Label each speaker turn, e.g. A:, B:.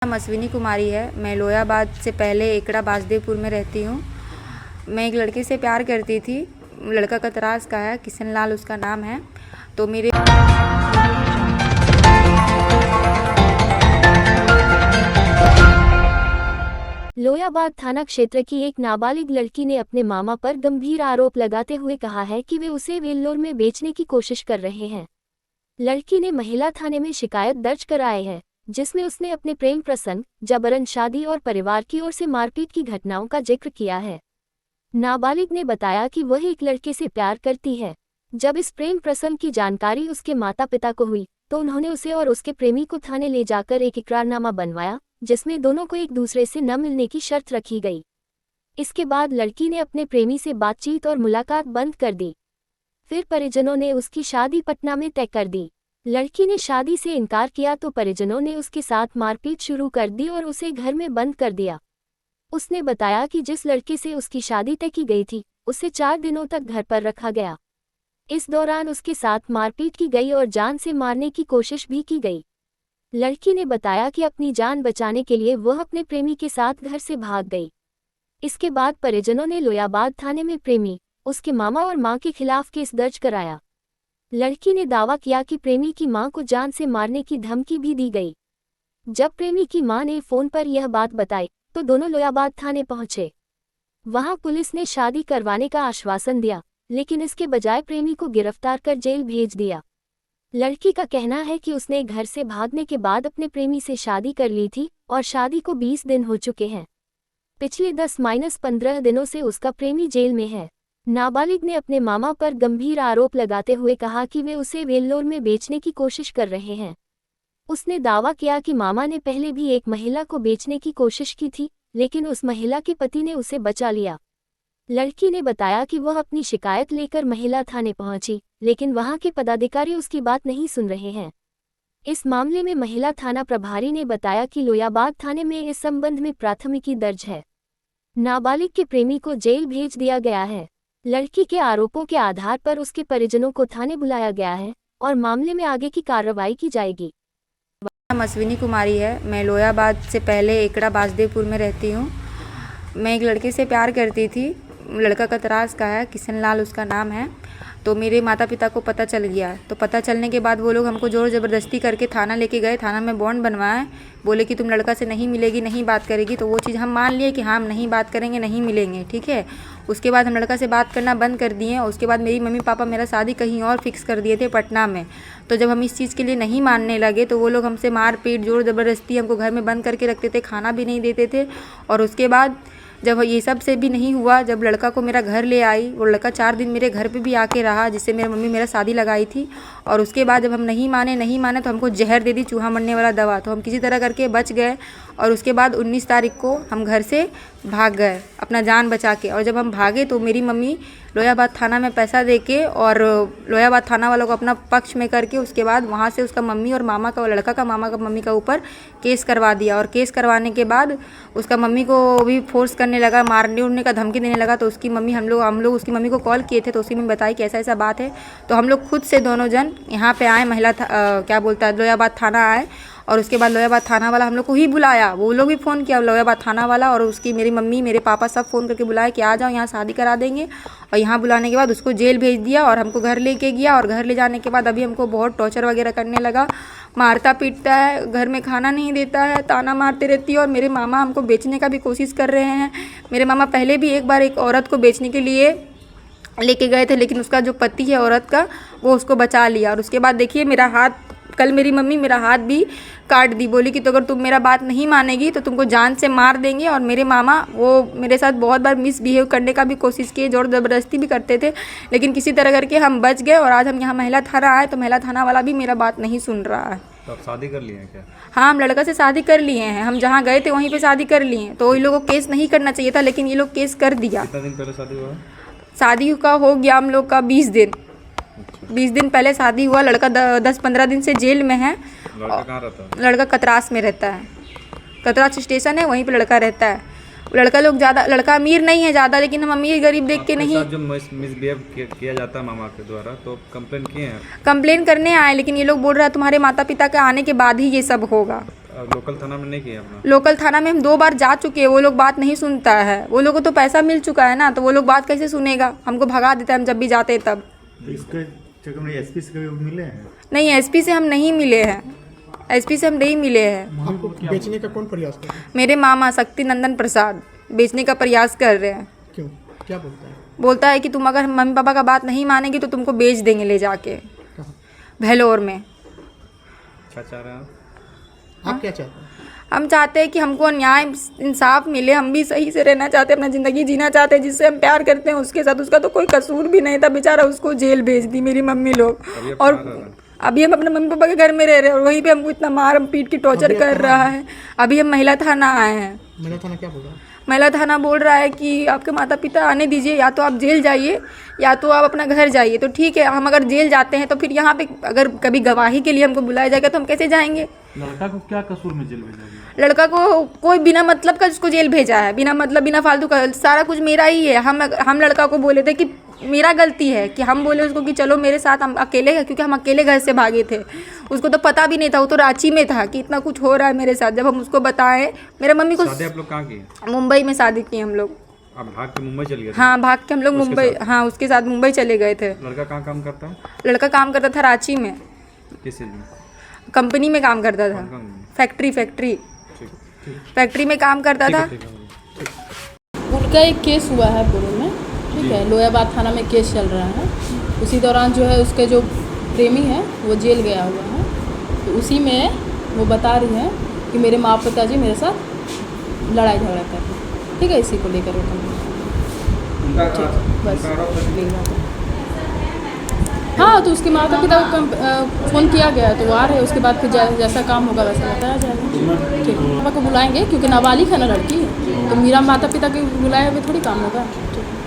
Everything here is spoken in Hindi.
A: नाम अश्विनी कुमारी है। मैं लोयाबाद से पहले एकड़ा बासदेवपुर में रहती हूँ। मैं एक लड़के से प्यार करती थी। लड़का कतरास का है, किशन लाल उसका नाम है। तो मेरे
B: लोयाबाद थाना क्षेत्र की एक नाबालिग लड़की ने अपने मामा पर गंभीर आरोप लगाते हुए कहा है कि वे उसे वेल्लोर में बेचने की कोशिश कर रहे हैं। लड़की ने महिला थाने में शिकायत दर्ज कराई है, जिसमें उसने अपने प्रेम प्रसंग, जबरन शादी और परिवार की ओर से मारपीट की घटनाओं का जिक्र किया है। नाबालिग ने बताया कि वह एक लड़के से प्यार करती है। जब इस प्रेम प्रसंग की जानकारी उसके माता पिता को हुई तो उन्होंने उसे और उसके प्रेमी को थाने ले जाकर एक इकरारनामा बनवाया, जिसमें दोनों को एक दूसरे से न मिलने की शर्त रखी गई। इसके बाद लड़की ने अपने प्रेमी से बातचीत और मुलाकात बंद कर दी। फिर परिजनों ने उसकी शादी पटना में तय कर दी। लड़की ने शादी से इनकार किया तो परिजनों ने उसके साथ मारपीट शुरू कर दी और उसे घर में बंद कर दिया। उसने बताया कि जिस लड़के से उसकी शादी तय की गई थी, उसे 4 दिनों तक घर पर रखा गया। इस दौरान उसके साथ मारपीट की गई और जान से मारने की कोशिश भी की गई। लड़की ने बताया कि अपनी जान बचाने के लिए वह अपने प्रेमी के साथ घर से भाग गई। इसके बाद परिजनों ने लोयाबाद थाने में प्रेमी, उसके मामा और मां के खिलाफ केस दर्ज कराया। लड़की ने दावा किया कि प्रेमी की मां को जान से मारने की धमकी भी दी गई। जब प्रेमी की मां ने फोन पर यह बात बताई तो दोनों लोयाबाद थाने पहुंचे। वहां पुलिस ने शादी करवाने का आश्वासन दिया, लेकिन इसके बजाय प्रेमी को गिरफ्तार कर जेल भेज दिया। लड़की का कहना है कि उसने घर से भागने के बाद अपने प्रेमी से शादी कर ली थी और शादी को 20 दिन हो चुके हैं। पिछले 10-15 दिनों से उसका प्रेमी जेल में है। नाबालिग ने अपने मामा पर गंभीर आरोप लगाते हुए कहा कि वे उसे वेल्लोर में बेचने की कोशिश कर रहे हैं। उसने दावा किया कि मामा ने पहले भी एक महिला को बेचने की कोशिश की थी, लेकिन उस महिला के पति ने उसे बचा लिया। लड़की ने बताया कि वह अपनी शिकायत लेकर महिला थाने पहुंची, लेकिन वहां के पदाधिकारी उसकी बात नहीं सुन रहे हैं। इस मामले में महिला थाना प्रभारी ने बताया कि लोयाबाद थाने में इस संबंध में प्राथमिकी दर्ज है। नाबालिग के प्रेमी को जेल भेज दिया गया है। लड़की के आरोपों के आधार पर उसके परिजनों को थाने बुलाया गया है और मामले में आगे की कार्रवाई की जाएगी।
A: नाम अश्विनी कुमारी है। मैं लोयाबाद से पहले एकड़ा बासदेवपुर में रहती हूँ। मैं एक लड़के से प्यार करती थी। लड़का कतरास का है, किशन लाल उसका नाम है। तो मेरे माता पिता को पता चल गया। तो पता चलने के बाद वो लोग हमको ज़ोर ज़बरदस्ती करके थाना लेके गए। थाना में बॉन्ड बनवाए, बोले कि तुम लड़का से नहीं मिलेगी, नहीं बात करेगी। तो वो चीज़ हम मान लिए कि हाँ हम नहीं बात करेंगे, नहीं मिलेंगे, ठीक है। उसके बाद हम लड़का से बात करना बंद कर दिए। उसके बाद मेरी मम्मी पापा मेरा शादी कहीं और फिक्स कर दिए थे, पटना में। तो जब हम इस चीज़ के लिए नहीं मानने लगे तो वो लोग हमसे मार पीट, ज़ोर ज़बरदस्ती हमको घर में बंद करके रखते थे, खाना भी नहीं देते थे। और उसके बाद जब ये सब से भी नहीं हुआ, जब लड़का को मेरा घर ले आई, वो लड़का 4 दिन मेरे घर पे भी आके रहा, जिससे मेरी मम्मी मेरा शादी लगाई थी। और उसके बाद जब हम नहीं माने तो हमको जहर दे दी, चूहा मरने वाला दवा। तो हम किसी तरह करके बच गए। और उसके बाद 19 तारीख को हम घर से भाग गए अपना जान बचा के। और जब हम भागे तो मेरी मम्मी लोयाबाद थाना में पैसा दे के और लोयाबाद थाना वालों को अपना पक्ष में करके उसके बाद वहाँ से उसका मम्मी और मामा का, लड़का का मामा का मम्मी का ऊपर केस करवा दिया। और केस करवाने के बाद उसका मम्मी को भी फोर्स करने लगा, मारने उड़ने का धमकी देने लगा। तो उसकी मम्मी हम लोग उसकी मम्मी को कॉल किए थे, तो उसकी मम्मी बताई कि ऐसा ऐसा बात है। तो हम लोग खुद से दोनों जन यहाँ पे आए, लोयाबाद थाना आए। और उसके बाद लोयाबाद थाना वाला हम लोग को ही बुलाया। वो लोग भी फ़ोन किया, लोयाबाद थाना वाला और उसकी मेरी मम्मी मेरे पापा सब फ़ोन करके बुलाए कि आ जाओ यहाँ शादी करा देंगे। और यहाँ बुलाने के बाद उसको जेल भेज दिया और हमको घर लेके गया। और घर ले जाने के बाद अभी हमको बहुत टॉर्चर वगैरह करने लगा, मारता पीटता है, घर में खाना नहीं देता है, ताना मारते रहती है। और मेरे मामा हमको बेचने का भी कोशिश कर रहे हैं। मेरे मामा पहले भी एक बार एक औरत को बेचने के लिए लेके गए थे, लेकिन उसका जो पति है औरत का, वो उसको बचा लिया। और उसके बाद देखिए मेरा हाथ, कल मेरी मम्मी मेरा हाथ भी काट दी, बोली कि तो अगर तुम मेरा बात नहीं मानेगी तो तुमको जान से मार देंगे। और मेरे मामा वो मेरे साथ बहुत बार मिसबिहेव करने का भी कोशिश किए, ज़ोर ज़बरदस्ती भी करते थे, लेकिन किसी तरह करके हम बच गए। और आज हम यहाँ महिला थाना आए तो महिला थाना वाला भी मेरा बात नहीं सुन रहा है।
C: तो आप शादी कर लिए हैं क्या?
A: हाँ, हम लड़का से शादी कर लिए हैं। हम जहाँ गए थे वहीं पे शादी कर लिए हैं। तो ये लोगों को केस नहीं करना चाहिए था, लेकिन ये लोग केस कर दिया।
C: कितना दिन पहले शादी हुआ?
A: शादी का हो गया हम लोग का 20 दिन। 20 दिन पहले शादी हुआ। लड़का 10-15 दिन से जेल में है।
C: लड़का कहाँ रहता है?
A: लड़का कतरास में रहता है, कतरास स्टेशन है, वहीं पे लड़का रहता है। लड़का लोग ज़्यादा, लड़का अमीर नहीं है ज़्यादा, लेकिन हम अमीर गरीब देख के नहीं।
C: जो मिसबिहेव किया जाता है मामा के द्वारा, तो कंप्लेन किए हैं?
A: कंप्लेन करने आए, लेकिन ये लोग बोल रहा है तुम्हारे माता पिता के आने के बाद ही ये सब होगा।
C: लोकल थाना में नहीं किया अपना?
A: लोकल थाना में हम 2 बार जा चुके हैं, वो लोग बात नहीं सुनता है। वो लोग को तो पैसा मिल चुका है ना, तो वो लोग बात कैसे सुनेगा? हमको भगा देता है हम जब भी जाते हैं तब।
D: तो इसके चक्कर में एसपी से कभी मिले हैं?
A: नहीं, एसपी से हम नहीं मिले हैं, एसपी से हम नहीं मिले हैं।
E: आपको बेचने का कौन प्रयास कर रहा है?
A: मेरे मामा शक्ति नंदन प्रसाद बेचने का प्रयास कर रहे हैं।
E: क्यों, क्या बोलता है?
A: बोलता है कि तुम अगर मम्मी पापा का बात नहीं मानेगी तो तुमको बेच देंगे ले जाके
E: कहाँ?
A: भेलोर में।
C: क्या चाह रहे हैं आप?
E: आप क्या चाहते हैं?
A: हम चाहते हैं कि हमको न्याय इंसाफ मिले, हम भी सही से रहना चाहते हैं, अपना ज़िंदगी जीना चाहते हैं, जिससे हम प्यार करते हैं उसके साथ। उसका तो कोई कसूर भी नहीं था बेचारा, उसको जेल भेज दी मेरी मम्मी लोग।
C: अभी आप
A: और
C: कहाँ रह रहे हैं?
A: अभी हम अपने मम्मी पापा के घर में रह रहे हैं और वहीं पे हमको इतना मार पीट की टॉर्चर कर रहा है। अभी हम महिला थाना आए हैं।
E: महिला थाना क्या बोल रहा है?
A: महिला थाना बोल रहा है कि आपके माता पिता आने दीजिए, या तो आप जेल जाइए या तो आप अपना घर जाइए। तो ठीक है, हम अगर जेल जाते हैं तो फिर यहाँ पे अगर कभी गवाही के लिए हमको बुलाया जाएगा तो हम कैसे जाएंगे?
F: लड़का को क्या कसूर में जेल भेजा गया?
A: लड़का को कोई बिना मतलब का जिसको जेल भेजा है, बिना मतलब बिना फालतू का, सारा कुछ मेरा ही है। हम लड़का को बोले थे कि मेरा गलती है, कि हम बोले उसको कि चलो मेरे साथ, हम अकेले, क्योंकि हम अकेले घर से भागे थे। उसको तो पता भी नहीं था, वो तो रांची में था कि इतना कुछ हो रहा है मेरे साथ। जब हम उसको बताएं, मेरे मम्मी को
C: शादी आप लोग कहाँ की?
A: मुंबई में शादी की हम लोग।
C: आप भाग के मुंबई चल गए थे?
A: हाँ, भाग के हम लोग
C: उसके
A: मुंबई,
C: साथ?
A: हाँ उसके साथ मुंबई चले गए थे।
C: लड़का कहाँ काम करता है?
A: लड़का काम करता था रांची में,
C: किस चीज़ में?
A: कंपनी में काम करता था,
C: कौन में?
A: फैक्ट्री
C: ठीक
A: फैक्ट्री में काम करता था।
C: ठीक है।
G: उनका एक केस हुआ है पूर्व में, ठीक है, लोयाबाद थाना में केस चल रहा है। उसी दौरान जो है उसके जो प्रेमी है वो जेल गया हुआ है। तो उसी में वो बता रही है कि मेरे माँ पिताजी मेरे साथ लड़ाई झगड़ा कर रहे हैं, ठीक है, इसी को लेकर वो ठीक, बस यही बात है। हाँ, तो उसके माता पिता को फ़ोन किया गया तो वो आ रहे हैं। उसके बाद फिर जैसा काम होगा वैसा बताया जाएगा। ठीक, पापा को बुलाएंगे क्योंकि नाबालिग है ना लड़की, तो मेरा माता पिता के बुलाए हुए थोड़ी काम होगा। ठीक।